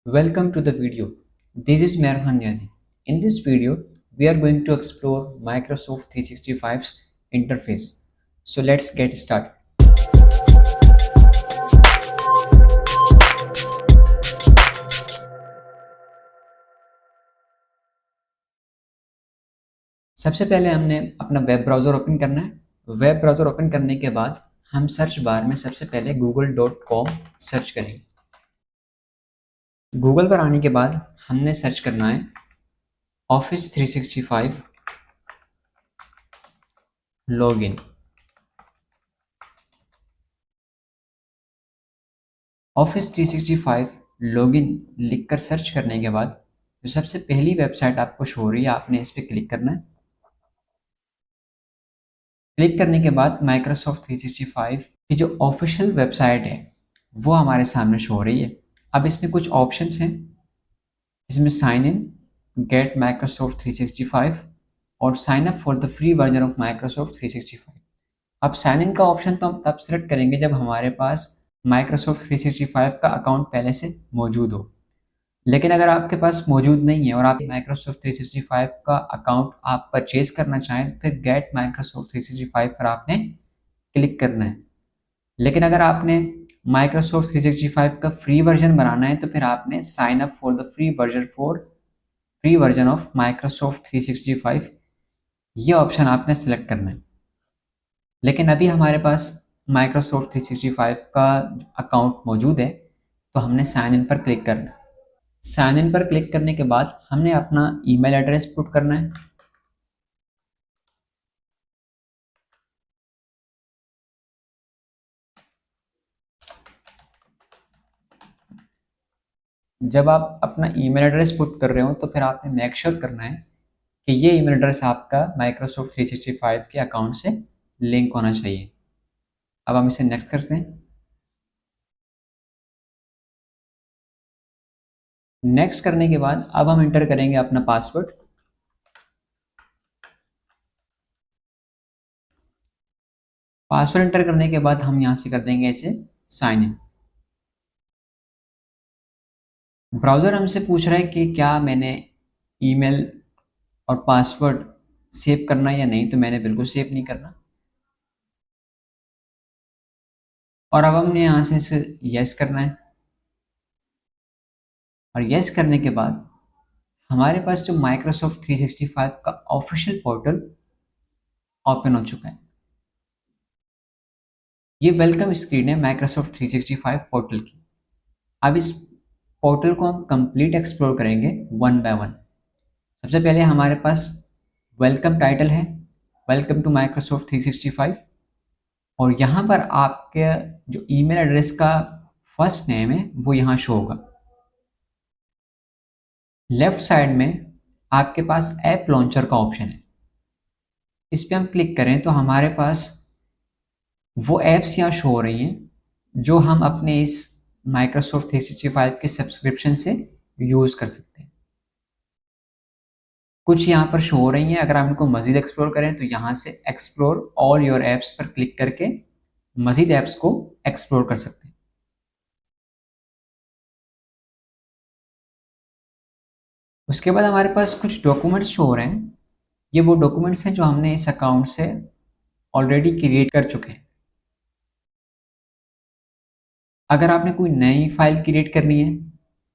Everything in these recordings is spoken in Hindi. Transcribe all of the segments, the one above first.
Welcome to the video. This is Merhan Niazi. In this video, we are going to explore Microsoft 365's interface. So let's get started. सबसे पहले हमने अपना वेब ब्राउज़र ओपन करना है। वेब ब्राउज़र ओपन करने के बाद हम सर्च बार में सबसे पहले google.com सर्च करेंगे। गूगल पर आने के बाद हमने सर्च करना है ऑफिस 365 लॉगिन। ऑफिस 365 लॉगिन लिखकर सर्च करने के बाद जो सबसे पहली वेबसाइट आपको शो हो रही है, आपने इस पर क्लिक करना है। क्लिक करने के बाद माइक्रोसॉफ्ट 365 की जो ऑफिशियल वेबसाइट है वो हमारे सामने शो हो रही है। अब इसमें कुछ ऑप्शंस हैं, इसमें साइन इन, गेट माइक्रोसॉफ्ट 365 और sign up for the free version of Microsoft 365। अब साइन इन का ऑप्शन तो हम तब सेलेक्ट करेंगे जब हमारे पास माइक्रोसॉफ्ट 365 का अकाउंट पहले से मौजूद हो। लेकिन अगर आपके पास मौजूद नहीं है और आप माइक्रोसॉफ्ट 365 का अकाउंट आप परचेज करना चाहें तो फिर गेट माइक्रोसॉफ्ट 365 पर आपने क्लिक करना है। लेकिन अगर आपने माइक्रोसॉफ्ट 365 का फ्री वर्जन बनाना है तो फिर आपने sign up for the free version of Microsoft 365 ये ऑप्शन आपने सेलेक्ट करना है। लेकिन अभी हमारे पास माइक्रोसॉफ्ट 365 का अकाउंट मौजूद है तो हमने साइन इन पर क्लिक करना है। साइन इन पर क्लिक करने के बाद हमने अपना ईमेल एड्रेस पुट करना है। जब आप अपना ईमेल एड्रेस पुट कर रहे हो तो फिर आपने मेक श्योर करना है कि ये ईमेल एड्रेस आपका माइक्रोसॉफ्ट 365 के अकाउंट से लिंक होना चाहिए। अब हम इसे नेक्स्ट करते हैं। नेक्स्ट करने के बाद अब हम इंटर करेंगे अपना पासवर्ड। पासवर्ड इंटर करने के बाद हम यहाँ से कर देंगे इसे साइन इन। ब्राउज़र हमसे पूछ रहा है कि क्या मैंने ईमेल और पासवर्ड सेव करना है या नहीं, तो मैंने बिल्कुल सेव नहीं करना। और अब हमने यहाँ से इसे यस करना है। और यस करने के बाद हमारे पास जो माइक्रोसॉफ्ट 365 का ऑफिशियल पोर्टल ओपन हो चुका है। ये वेलकम स्क्रीन है माइक्रोसॉफ्ट 365 पोर्टल की। अब इस पोर्टल को हम कंप्लीट एक्सप्लोर करेंगे वन बाय वन। सबसे पहले हमारे पास वेलकम टाइटल है, वेलकम टू माइक्रोसॉफ्ट 365। और यहाँ पर आपके जो ईमेल एड्रेस का फर्स्ट नेम है वो यहाँ शो होगा। लेफ्ट साइड में आपके पास ऐप लॉन्चर का ऑप्शन है, इस पर हम क्लिक करें तो हमारे पास वो ऐप्स यहाँ शो हो रही हैं जो हम अपने इस माइक्रोसॉफ्ट 365 के सब्सक्रिप्शन से यूज़ कर सकते हैं। कुछ यहाँ पर शो हो रही हैं। अगर हम इनको मज़ीद एक्सप्लोर करें तो यहाँ से एक्सप्लोर ऑल योर ऐप्स पर क्लिक करके मज़ीद ऐप्स को एक्सप्लोर कर सकते हैं। उसके बाद हमारे पास कुछ डॉक्यूमेंट्स शो हो रहे हैं। ये वो डॉक्यूमेंट्स हैं जो हमने इस अकाउंट से ऑलरेडी क्रिएट कर चुके हैं। अगर आपने कोई नई फाइल क्रिएट करनी है,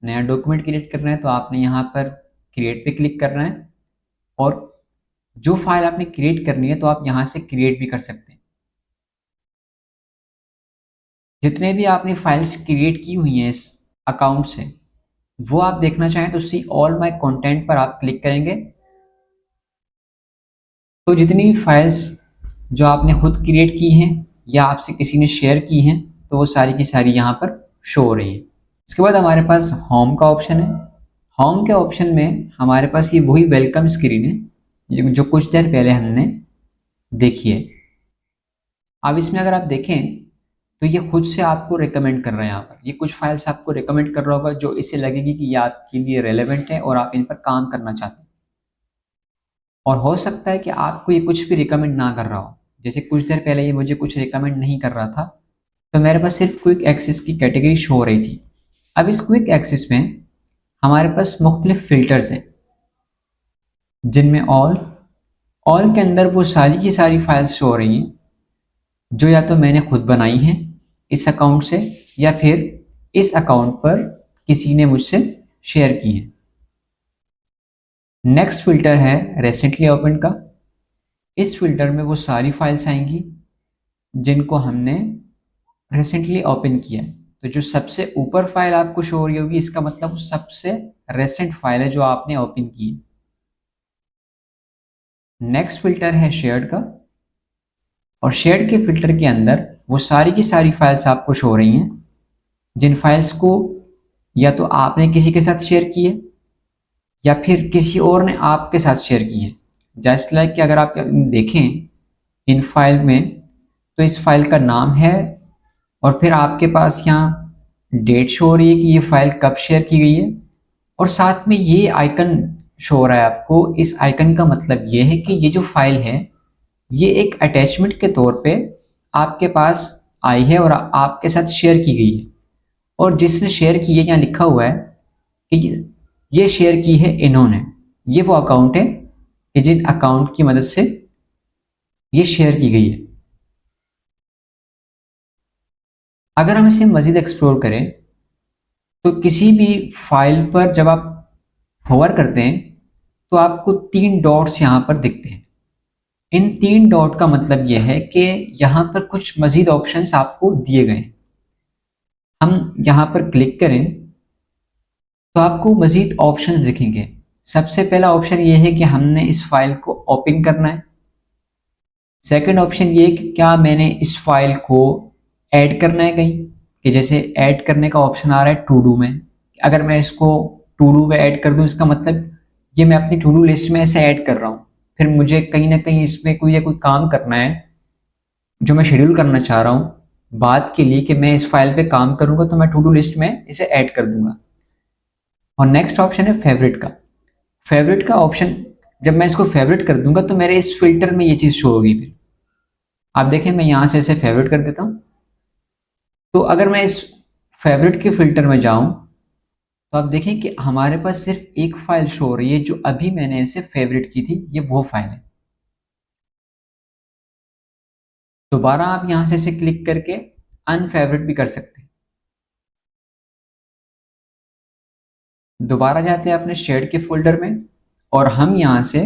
नया डॉक्यूमेंट क्रिएट करना है, तो आपने यहाँ पर क्रिएट पे क्लिक करना है। और जो फाइल आपने क्रिएट करनी है तो आप यहाँ से क्रिएट भी कर सकते हैं। जितने भी आपने फाइल्स क्रिएट की हुई हैं इस अकाउंट से वो आप देखना चाहें तो सी ऑल माई कंटेंट पर आप क्लिक करेंगे तो जितनी भी फाइल्स जो आपने खुद क्रिएट की हैं या आपसे किसी ने शेयर की हैं तो वो सारी की सारी यहाँ पर शो हो रही है। इसके बाद हमारे पास होम का ऑप्शन है। होम के ऑप्शन में हमारे पास ये वही वेलकम स्क्रीन है जो कुछ देर पहले हमने देखी है। अब इसमें अगर आप देखें तो ये खुद से आपको रिकमेंड कर रहा है। यहाँ पर ये कुछ फाइल्स आपको रिकमेंड कर रहा होगा जो इसे लगेगी कि ये आपके लिए रेलेवेंट है और आप इन पर काम करना चाहते हैं। और हो सकता है कि आपको ये कुछ भी रिकमेंड ना कर रहा हो। जैसे कुछ देर पहले ये मुझे कुछ रिकमेंड नहीं कर रहा था तो मेरे पास सिर्फ क्विक एक्सेस की कैटेगरी शो हो रही थी। अब इस क्विक एक्सेस में हमारे पास मुख्तलिफ फ़िल्टर्स हैं, जिनमें ऑल के अंदर वो सारी की सारी फाइल्स शो हो रही हैं जो या तो मैंने खुद बनाई हैं इस अकाउंट से, या फिर इस अकाउंट पर किसी ने मुझसे शेयर की है। नेक्स्ट फ़िल्टर है रिसेंटली ओपन का। इस फिल्टर में वो सारी फाइल्स आएंगी जिनको हमने रिसेंटली ओपन किया है। तो जो सबसे ऊपर फाइल आपको शो हो रही होगी, इसका मतलब वो सबसे रिसेंट फाइल है जो आपने ओपन की है। नेक्स्ट फिल्टर है शेयर्ड का, और शेयर्ड के फिल्टर के अंदर वो सारी की सारी फाइल्स आपको शो हो रही हैं जिन फाइल्स को या तो आपने किसी के साथ शेयर की है या फिर किसी और ने आपके साथ शेयर की है। जस्ट लाइक कि अगर आप देखें इन फाइल में, तो इस फाइल का नाम है और फिर आपके पास यहाँ डेट शो हो रही है कि ये फाइल कब शेयर की गई है, और साथ में ये आइकन शो हो रहा है आपको। इस आइकन का मतलब ये है कि ये जो फाइल है ये एक अटैचमेंट के तौर पे आपके पास आई है और आपके साथ शेयर की गई है, और जिसने शेयर की है यहाँ लिखा हुआ है कि ये शेयर की है इन्होंने। ये वो अकाउंट है कि जिन अकाउंट की मदद से ये शेयर की गई है। अगर हम इसे मज़ीद एक्सप्लोर करें तो किसी भी फाइल पर जब आप होवर करते हैं तो आपको 3 डॉट्स यहाँ पर दिखते हैं। इन 3 डॉट का मतलब यह है कि यहाँ पर कुछ मज़ीद ऑप्शंस आपको दिए गए हैं। हम यहाँ पर क्लिक करें तो आपको मज़ीद ऑप्शंस दिखेंगे। सबसे पहला ऑप्शन ये है कि हमने इस फाइल को ओपन करना है। सेकंड ऑप्शन ये है कि क्या मैंने इस फाइल को ऐड करना है कहीं, कि जैसे ऐड करने का ऑप्शन आ रहा है टू डू में। अगर मैं इसको टू डू में ऐड कर दूं, इसका मतलब ये मैं अपनी टू डू लिस्ट में ऐसे ऐड कर रहा हूँ। फिर मुझे कहीं ना कहीं इसमें कोई काम करना है जो मैं शेड्यूल करना चाह रहा हूँ बात के लिए कि मैं इस फाइल पे काम करूंगा, तो मैं टू डू लिस्ट में इसे ऐड कर दूंगा। और नेक्स्ट ऑप्शन है फेवरेट का। फेवरेट का ऑप्शन, जब मैं इसको फेवरेट कर दूंगा तो मेरे इस फिल्टर में ये चीज़ शो होगी। फिर आप देखें मैं यहाँ से इसे फेवरेट कर देता हूँ, तो अगर मैं इस फेवरेट के फिल्टर में जाऊं तो आप देखें कि हमारे पास सिर्फ एक फाइल शो हो रही है जो अभी मैंने इसे फेवरेट की थी, ये वो फाइल है। दोबारा आप यहां से इसे क्लिक करके अनफेवरेट भी कर सकते हैं। दोबारा जाते हैं अपने शेयर्ड के फोल्डर में, और हम यहां से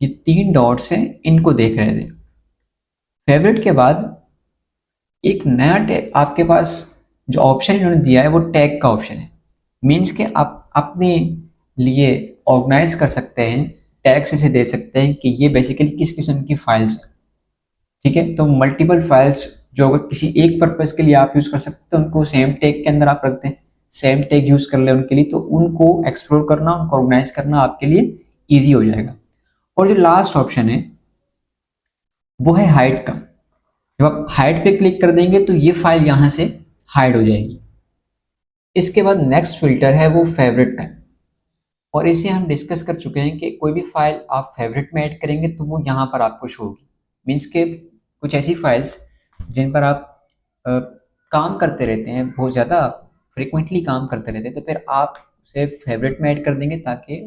ये 3 डॉट्स हैं इनको देख रहे थे। फेवरेट के बाद एक नया टैग आपके पास जो ऑप्शन इन्होंने दिया है वो टैग का ऑप्शन है। मीन्स के आप अपने लिए ऑर्गेनाइज कर सकते हैं, टैग्स इसे दे सकते हैं कि ये बेसिकली किस किस्म की फाइल्स है। ठीक है, तो मल्टीपल फाइल्स जो अगर किसी एक पर्पज़ के लिए आप यूज़ कर सकते हैं उनको सेम टैग के अंदर आप रख दें, सेम टैग यूज़ कर ले उनके लिए, तो उनको एक्सप्लोर करना, उनको ऑर्गेनाइज करना आपके लिए ईजी हो जाएगा। और जो लास्ट ऑप्शन है वो है हाइड का। जब आप हाइड पे क्लिक कर देंगे तो ये फाइल यहाँ से हाइड हो जाएगी। इसके बाद नेक्स्ट फिल्टर है वो फेवरेट का, और इसे हम डिस्कस कर चुके हैं कि कोई भी फाइल आप फेवरेट में ऐड करेंगे तो वो यहाँ पर आपको शो होगी। मीन्स के कुछ ऐसी फाइल्स जिन पर आप अ, काम करते रहते हैं, बहुत ज़्यादा फ्रिक्वेंटली काम करते रहते हैं, तो फिर आप उसे फेवरेट में ऐड कर देंगे ताकि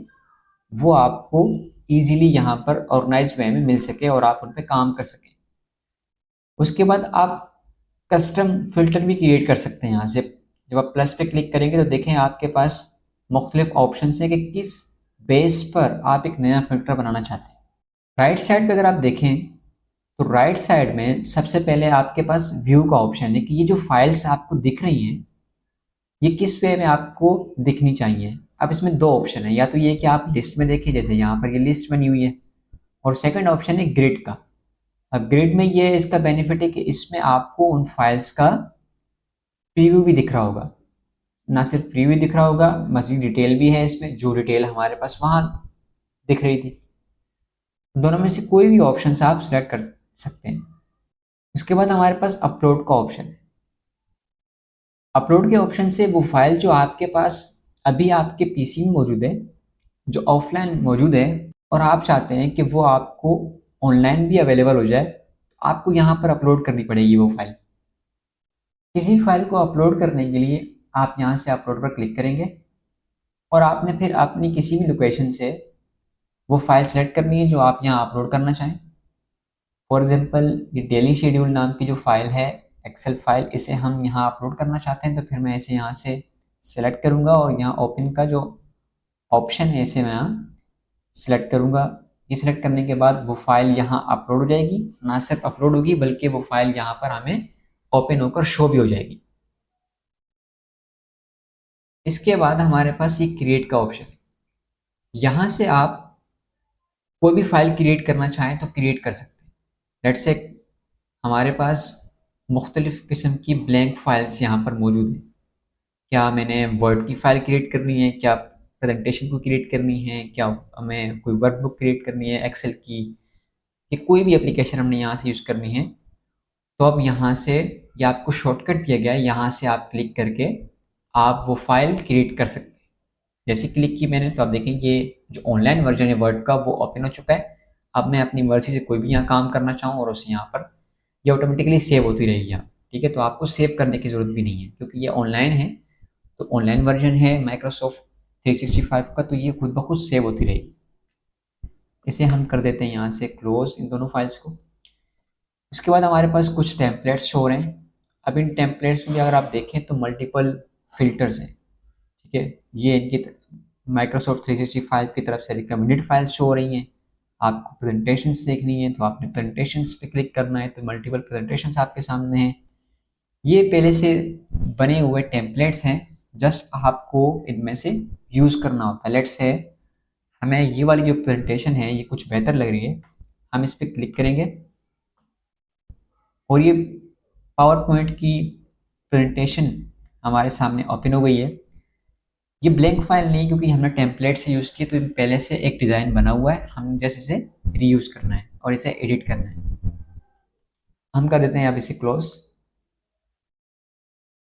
वो आपको ईजिली यहाँ पर ऑर्गेनाइज वे में मिल सके और आप उन पर काम कर सकें। उसके बाद आप कस्टम फिल्टर भी क्रिएट कर सकते हैं यहाँ से। जब आप प्लस पे क्लिक करेंगे तो देखें आपके पास मुख्तलिफ ऑप्शन है कि किस बेस पर आप एक नया फिल्टर बनाना चाहते हैं। राइट साइड पे अगर आप देखें तो राइट साइड में सबसे पहले आपके पास व्यू का ऑप्शन है कि ये जो फाइल्स आपको दिख रही हैं ये किस वे में आपको दिखनी चाहिए। अब इसमें दो ऑप्शन है, या तो ये कि आप लिस्ट में देखें, जैसे यहाँ पर ये लिस्ट बनी हुई है, और सेकंड ऑप्शन है ग्रिड का। अब ग्रिड में ये इसका बेनिफिट है कि इसमें आपको उन फाइल्स का प्रीव्यू भी दिख रहा होगा। ना सिर्फ प्रीव्यू दिख रहा होगा, मजीद डिटेल भी है इसमें, जो डिटेल हमारे पास वहाँ दिख रही थी। दोनों में से कोई भी ऑप्शन आप सिलेक्ट कर सकते हैं। उसके बाद हमारे पास अपलोड का ऑप्शन है। अपलोड के ऑप्शन से वो फाइल जो आपके पास अभी आपके पीसी में मौजूद है, जो ऑफलाइन मौजूद है, और आप चाहते हैं कि वो आपको ऑनलाइन भी अवेलेबल हो जाए, तो आपको यहाँ पर अपलोड करनी पड़ेगी वो फाइल। किसी फाइल को अपलोड करने के लिए आप यहाँ से अपलोड पर क्लिक करेंगे, और आपने फिर अपनी किसी भी लोकेशन से वो फाइल सेलेक्ट करनी है जो आप यहाँ अपलोड करना चाहें। फॉर एग्जांपल ये डेली शेड्यूल नाम की जो फाइल है, एक्सेल फाइल, इसे हम यहाँ अपलोड करना चाहते हैं, तो फिर मैं इसे यहाँ से सेलेक्ट करूँगा और यहाँ ओपन का जो ऑप्शन है इसे मैं यहाँ सेलेक्ट करूँगा। ये सेलेक्ट करने के बाद वो फाइल यहाँ अपलोड हो जाएगी, ना सिर्फ अपलोड होगी बल्कि वो फाइल यहाँ पर हमें ओपन होकर शो भी हो जाएगी। इसके बाद हमारे पास ये क्रिएट का ऑप्शन है। यहाँ से आप कोई भी फाइल क्रिएट करना चाहें तो क्रिएट कर सकते हैं। लेट्स से हमारे पास मुख्तलिफ़ किस्म की ब्लैंक फाइल्स यहाँ पर मौजूद हैं। क्या मैंने वर्ड की फ़ाइल क्रिएट करनी है, क्या प्रेजेंटेशन को क्रिएट करनी है, क्या हमें कोई वर्कबुक क्रिएट करनी है एक्सेल की, कि कोई भी एप्लीकेशन हमने यहाँ से यूज़ करनी है, तो अब यहाँ से ये आपको शॉर्टकट दिया गया है, यहाँ से आप क्लिक करके आप वो फाइल क्रिएट कर सकते हैं। जैसे क्लिक की मैंने तो आप देखें ये जो ऑनलाइन वर्जन है वर्ड का वो ओपन हो चुका है। अब मैं अपनी मर्ज़ी से कोई भी यहाँ काम करना चाहूँ और उसे यहाँ पर ये ऑटोमेटिकली सेव होती रहेगी यहाँ। ठीक है, तो आपको सेव करने की ज़रूरत भी नहीं है क्योंकि ये ऑनलाइन है, तो ऑनलाइन वर्जन है माइक्रोसॉफ्ट 365 का, तो ये खुद ब खुद सेव होती रहेगी। इसे हम कर देते हैं यहाँ से क्लोज इन दोनों फाइल्स को। उसके बाद हमारे पास कुछ टेम्पलेट्स शो हो रहे हैं। अब इन टेम्पलेट्स में अगर आप देखें तो मल्टीपल फिल्टर्स हैं। ठीक है, ये इनकी माइक्रोसॉफ्ट 365 की तरफ से रिकमेंडेड फाइल्स शो हो रही हैं। आपको प्रेजेंटेशंस देखनी है तो आपने प्रेजेंटेशंस पे क्लिक करना है, तो मल्टीपल प्रेजेंटेशंस आपके सामने हैं। ये पहले से बने हुए टेम्पलेट्स हैं, जस्ट आपको इनमें से यूज़ करना होता है। लेट्स से हमें ये वाली जो प्रेजेंटेशन है ये कुछ बेहतर लग रही है, हम इस पर क्लिक करेंगे और ये पावर पॉइंट की प्रेजेंटेशन हमारे सामने ओपन हो गई है। ये ब्लैंक फाइल नहीं क्योंकि हमने टेम्पलेट से यूज़ की, तो पहले से एक डिज़ाइन बना हुआ है, हम जैसे इसे रीयूज़ करना है और इसे एडिट करना है। हम कर देते हैं अब इसे क्लोज।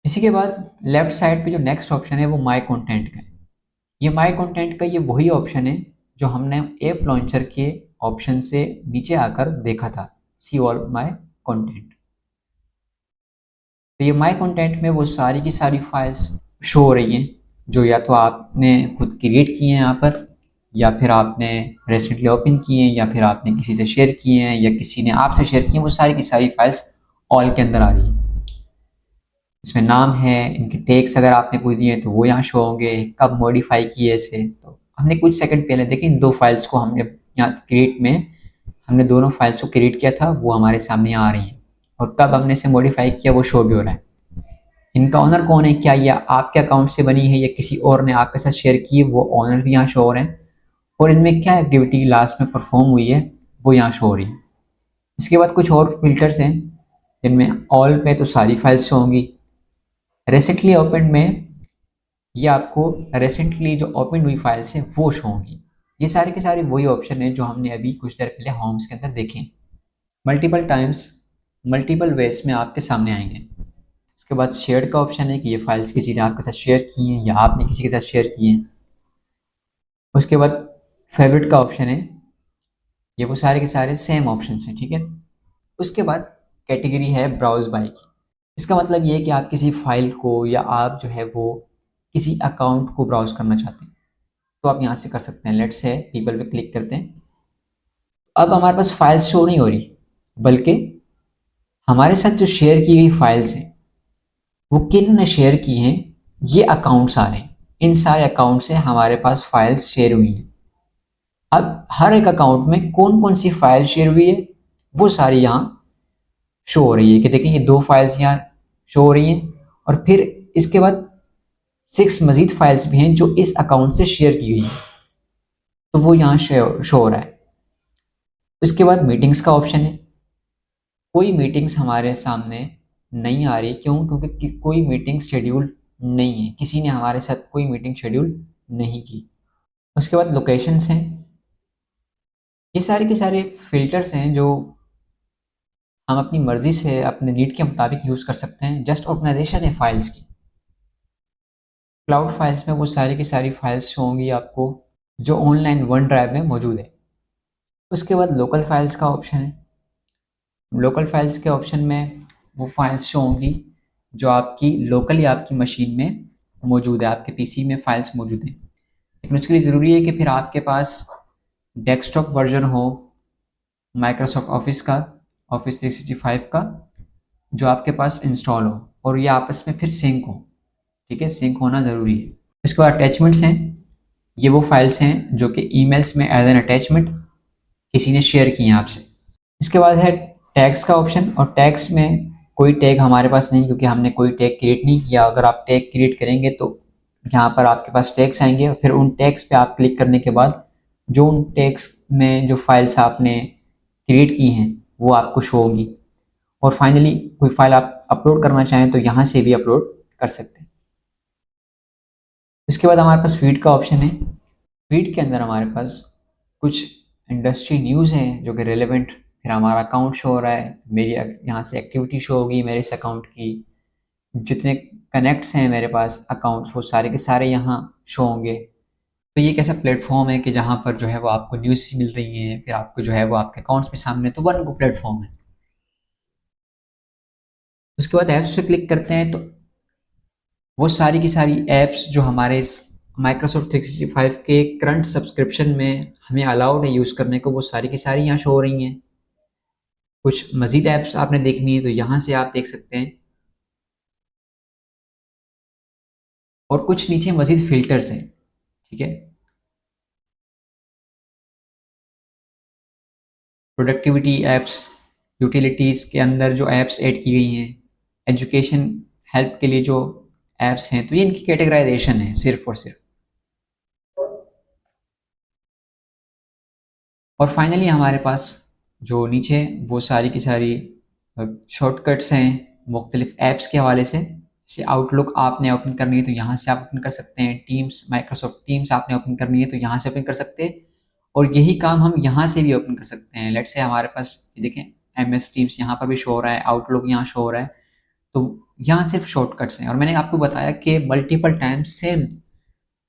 इसी के बाद लेफ्ट साइड पे जो नेक्स्ट ऑप्शन है वो माय कंटेंट का है। ये माय कंटेंट का ये वही ऑप्शन है जो हमने ऐप लॉन्चर के ऑप्शन से नीचे आकर देखा था, सी ऑल माय कंटेंट। तो ये माय कंटेंट में वो सारी की सारी फाइल्स शो हो रही हैं जो या तो आपने खुद क्रिएट किए हैं यहाँ पर, या फिर आपने रिसेंटली ओपन किए हैं, या फिर आपने किसी से शेयर किए हैं, या किसी ने आपसे शेयर किए हैं। वो सारी की सारी फाइल्स ऑल के अंदर आ रही हैं। इसमें नाम है, इनके टैग्स अगर आपने कोई दिए तो वो यहाँ शो होंगे, कब मॉडिफाई किए इसे। तो हमने कुछ सेकंड पहले देखें इन दो फाइल्स को हमने यहाँ क्रिएट में हमने दोनों फाइल्स को क्रिएट किया था, वो हमारे सामने यहाँ आ रही हैं, और कब हमने इसे मॉडिफाई किया वो शो भी हो रहा है। इनका ऑनर कौन है, क्या ये आपके अकाउंट से बनी है या किसी और ने आपके साथ शेयर की है, वो ऑनर भी यहाँ शो हो रहे हैं, और इनमें क्या एक्टिविटी लास्ट में परफॉर्म हुई है वो यहाँ शो हो रही है। इसके बाद कुछ और फिल्टर्स हैं जिनमें ऑल पे तो सारी फाइल्स शो होंगी, रिसेंटली ओपन में ये आपको रिसेंटली जो ओपन हुई फाइल्स हैं वो शो होंगी। ये सारे के सारे वही ऑप्शन है जो हमने अभी कुछ देर पहले होम्स के अंदर देखे हैं। मल्टीपल टाइम्स मल्टीपल वेज में आपके सामने आएंगे। उसके बाद शेयर का ऑप्शन है कि ये फाइल्स किसी ने आपके साथ शेयर की हैं या आपने किसी के साथ शेयर की हैं। उसके बाद फेवरेट का ऑप्शन है, ये वो सारे के सारे सेम ऑप्शन हैं। ठीक है, उसके बाद कैटेगरी है ब्राउज बाय की। इसका मतलब ये है कि आप किसी फाइल को या आप जो है वो किसी अकाउंट को ब्राउज करना चाहते हैं तो आप यहाँ से कर सकते हैं। लेट्स से पीपल पे क्लिक करते हैं, अब हमारे पास फाइल्स शो नहीं हो रही बल्कि हमारे साथ जो शेयर की गई फाइल्स हैं वो किन ने शेयर की हैं, ये अकाउंट्स आ रहे हैं। इन सारे अकाउंट से हमारे पास फाइल्स शेयर हुई हैं। अब हर एक अकाउंट में कौन कौन सी फाइल शेयर हुई है वो सारी यहाँ शो हो रही है, कि देखें ये 2 फाइल्स यहाँ शो हो रही हैं, और फिर इसके बाद 6 मजीद फाइल्स भी हैं जो इस अकाउंट से शेयर की गई हैं, तो वो यहाँ शो हो रहा है। उसके बाद मीटिंग्स का ऑप्शन है। कोई मीटिंग्स हमारे सामने नहीं आ रही, क्यों? क्योंकि कोई मीटिंग शेड्यूल नहीं है, किसी ने हमारे साथ कोई मीटिंग शेड्यूल नहीं की। उसके बाद लोकेशंस हैं। ये सारे के सारे फिल्टर्स हैं जो हम अपनी मर्ज़ी से अपने नीड के मुताबिक यूज़ कर सकते हैं। जस्ट ऑर्गेनाइजेशन है फाइल्स की। क्लाउड फाइल्स में वो सारी की सारी फाइल्स शो होंगी आपको जो ऑनलाइन वन ड्राइव में मौजूद है। उसके बाद लोकल फाइल्स का ऑप्शन है। लोकल फाइल्स के ऑप्शन में वो फाइल्स शो होंगी जो आपकी लोकली आपकी मशीन में मौजूद है, आपके पीसी में फाइल्स मौजूद हैं। लेकिन उसके लिए ज़रूरी है कि फिर आपके पास डेस्कटॉप वर्जन हो माइक्रोसॉफ्ट ऑफिस का, ऑफिस 365 का, जो आपके पास इंस्टॉल हो और ये आपस में फिर सिंक हो। ठीक है, सिंक होना ज़रूरी है। इसके बाद अटैचमेंट्स हैं, ये वो फाइल्स हैं जो कि ईमेल्स में एज एन अटैचमेंट किसी ने शेयर किए हैं आपसे। इसके बाद है टैग्स का ऑप्शन, और टैग्स में कोई टैग हमारे पास नहीं, क्योंकि हमने कोई टैग क्रिएट नहीं किया। अगर आप टैग क्रिएट करेंगे तो यहाँ पर आपके पास टैग्स आएंगे, और फिर उन टैग्स पे आप क्लिक करने के बाद जो उन टैग्स में जो फाइल्स आपने क्रिएट की हैं वो आपको शो होगी। और फाइनली कोई फाइल आप अपलोड करना चाहें तो यहाँ से भी अपलोड कर सकते हैं। इसके बाद हमारे पास फीड का ऑप्शन है। फीड के अंदर हमारे पास कुछ इंडस्ट्री न्यूज़ हैं जो कि रेलेवेंट, फिर हमारा अकाउंट शो हो रहा है, मेरी यहाँ से एक्टिविटी शो होगी मेरे इस अकाउंट की, जितने कनेक्ट्स हैं मेरे पास अकाउंट्स वो सारे के सारे यहाँ शो होंगे। तो ये एक ऐसा प्लेटफॉर्म है कि जहाँ पर जो है वो आपको न्यूज़ मिल रही है, फिर आपको जो है वो आपके अकाउंट्स भी सामने, तो वन गो प्लेटफॉर्म है। उसके बाद ऐप्स पे क्लिक करते हैं तो वो सारी की सारी ऐप्स जो हमारे इस माइक्रोसॉफ्ट 365 के करंट सब्सक्रिप्शन में हमें अलाउड है यूज़ करने को, वो सारी की सारी यहाँ शो हो रही हैं। कुछ मज़ीद ऐप्स आपने देखनी है तो यहाँ से आप देख सकते हैं, और कुछ नीचे मज़ीद फ़िल्टर्स हैं। ठीक है, प्रोडक्टिविटी ऐप्स, यूटिलिटीज़ के अंदर जो ऐप्स ऐड की गई हैं, एजुकेशन हेल्प के लिए जो ऐप्स हैं, तो ये इनकी कैटेगराइजेशन है सिर्फ और सिर्फ। और फाइनली हमारे पास जो नीचे वो सारी की सारी शॉर्टकट्स हैं मुख्तलिफ ऐप्स के हवाले से। जैसे आउटलुक आपने ओपन करनी है तो यहाँ से आप ओपन कर सकते हैं, टीम्स माइक्रोसॉफ्ट टीम्स आपने ओपन करनी है तो यहाँ से ओपन कर सकते हैं, और यही काम हम यहाँ से भी ओपन कर सकते हैं। लेट्स से हमारे पास ये देखें MS टीम्स यहाँ पर भी शो हो रहा है, आउटलुक यहाँ शो हो रहा है, तो यहाँ सिर्फ शॉर्टकट्स हैं। और मैंने आपको बताया कि मल्टीपल टाइम्स सेम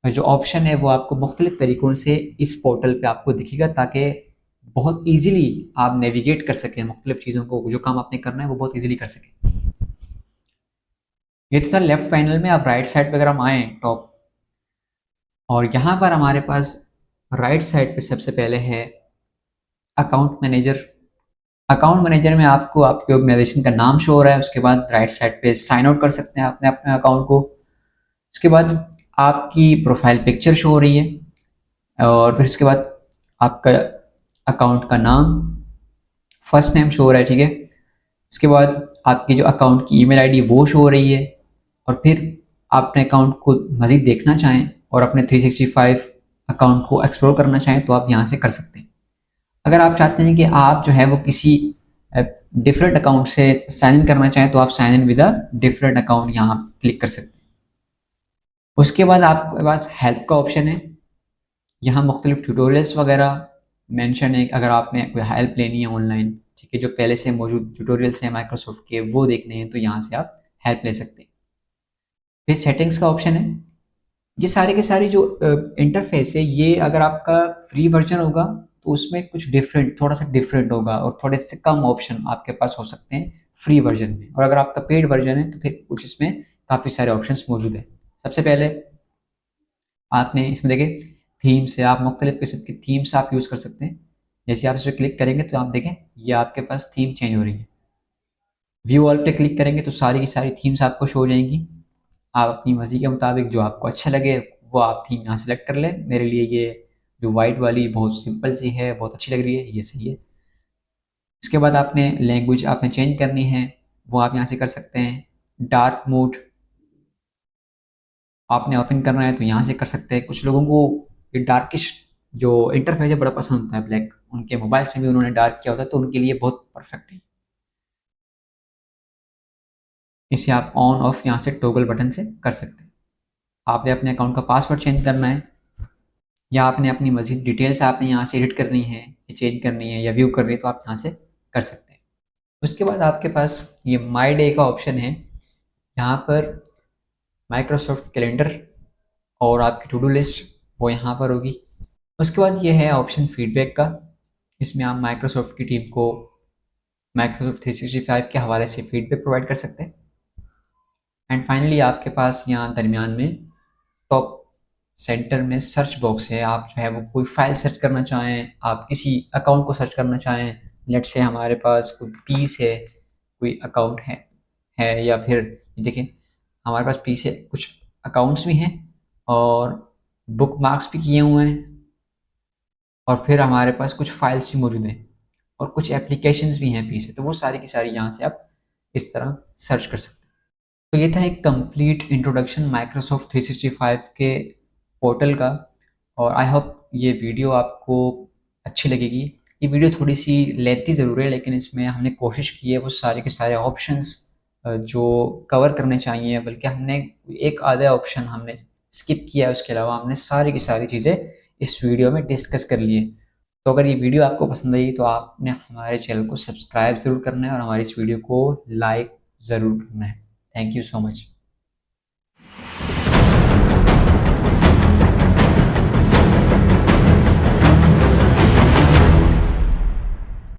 जो ऑप्शन है वो आपको मुख्तलिफ तरीक़ों से इस पोर्टल पे आपको दिखेगा, ताकि बहुत ईज़िली आप नेविगेट कर सकें मुख्तलिफ चीज़ों को, जो काम आपने करना है वो बहुत ईज़िली कर सकें। ये तो था लेफ़्ट पैनल में। आप राइट साइड पे अगर हम आएँ टॉप, और यहाँ पर हमारे पास राइट साइड पे सबसे पहले है अकाउंट मैनेजर। अकाउंट मैनेजर में आपको आपके ऑर्गेनाइजेशन का नाम शो हो रहा है, उसके बाद राइट साइड पे साइन आउट कर सकते हैं अपने अपने अकाउंट को। उसके बाद आपकी प्रोफाइल पिक्चर शो हो रही है, और फिर उसके बाद आपका अकाउंट का नाम, फर्स्ट नेम शो हो रहा है। ठीक है, इसके बाद आपकी जो अकाउंट की ईमेल आईडी वो शो हो रही है, और फिर आप अपने अकाउंट को मज़ीद देखना चाहें और अपने 365 अकाउंट को एक्सप्लोर करना चाहें तो आप यहाँ से कर सकते हैं। अगर आप चाहते हैं कि आप जो है वो किसी डिफरेंट अकाउंट से साइन इन करना चाहें तो आप sign in with a different account यहाँ क्लिक कर सकते हैं। उसके बाद आपके पास हेल्प का ऑप्शन है, यहाँ मुख्तलिफ ट्यूटोरियल्स वगैरह मेंशन है। अगर आपने कोई हेल्प लेनी है ऑनलाइन, ठीक है, जो पहले से मौजूद ट्यूटोरियल्स हैं माइक्रोसॉफ्ट के वो देखने हैं तो यहाँ से आप हेल्प ले सकते हैं। फिर सेटिंग्स का ऑप्शन है। ये सारे के सारी जो इंटरफेस है, ये अगर आपका फ्री वर्जन होगा तो उसमें कुछ डिफरेंट, थोड़ा सा डिफरेंट होगा, और थोड़े से कम ऑप्शन आपके पास हो सकते हैं फ्री वर्जन में। और अगर आपका पेड वर्जन है तो फिर कुछ इसमें काफ़ी सारे ऑप्शंस मौजूद हैं। सबसे पहले आपने इसमें देखें थीम्स है, आप मुख्तलिफ किस्म की थीम्स आप यूज़ कर सकते हैं। जैसे आप इस पर क्लिक करेंगे तो आप देखें ये आपके पास थीम चेंज हो रही है। व्यू ऑल पे क्लिक करेंगे तो सारी की सारी थीम्स आपको शो हो जाएंगी। आप अपनी मर्ज़ी के मुताबिक जो आपको अच्छा लगे वो आप थीम यहाँ सेलेक्ट कर लें। मेरे लिए ये जो वाइट वाली बहुत सिंपल सी है, बहुत अच्छी लग रही है, ये सही है। इसके बाद आपने लैंग्वेज आपने चेंज करनी है वो आप यहाँ से कर सकते हैं। डार्क मोड आपने ओपन करना है तो यहाँ से कर सकते हैं। कुछ लोगों को ये डार्किश जो इंटरफेस है बड़ा पसंद होता है, ब्लैक, उनके मोबाइल्स में भी उन्होंने डार्क किया होता है तो उनके लिए बहुत परफेक्ट है। इसे आप ऑन ऑफ यहाँ से टॉगल बटन से कर सकते हैं। आपने अपने अकाउंट का पासवर्ड चेंज करना है, या आपने अपनी मज़ीद डिटेल्स आपने यहाँ से एडिट करनी है या चेंज करनी है या व्यू करनी है तो आप यहाँ से कर सकते हैं। उसके बाद आपके पास ये माई डे का ऑप्शन है। यहाँ पर माइक्रोसॉफ्ट कैलेंडर और आपकी टू डू लिस्ट वो यहाँ पर होगी। उसके बाद ये है ऑप्शन फीडबैक का। इसमें आप माइक्रोसॉफ्ट की टीम को माइक्रोसॉफ्ट 365 के हवाले से फीडबैक प्रोवाइड कर सकते हैं। एंड फाइनली आपके पास यहाँ दरमियान में टॉप सेंटर में सर्च बॉक्स है, आप जो है वो कोई फाइल सर्च करना चाहें, आप किसी अकाउंट को सर्च करना चाहें, लेट्स से हमारे पास कोई पीस है, कोई अकाउंट है या फिर देखिए हमारे पास पीस है, कुछ अकाउंट्स भी हैं और बुक मार्क्स भी किए हुए हैं और फिर हमारे पास कुछ फाइल्स भी मौजूद हैं और कुछ एप्लीकेशंस भी हैं पीछे, तो वो सारी की सारी यहाँ से आप इस तरह सर्च कर सकते हैं। तो ये था एक कंप्लीट इंट्रोडक्शन माइक्रोसॉफ्ट 365 के पोर्टल का और आई होप ये वीडियो आपको अच्छी लगेगी। ये वीडियो थोड़ी सी लेंथी ज़रूर है लेकिन इसमें हमने कोशिश की है वो सारे के सारे ऑप्शंस जो कवर करने चाहिए, बल्कि हमने एक आधा ऑप्शन हमने स्किप किया है, उसके अलावा हमने सारी की सारी चीज़ें इस वीडियो में डिस्कस कर लिए। तो अगर ये वीडियो आपको पसंद आई तो आपने हमारे चैनल को सब्सक्राइब ज़रूर करना है और हमारी इस वीडियो को लाइक ज़रूर करना है। Thank you so much.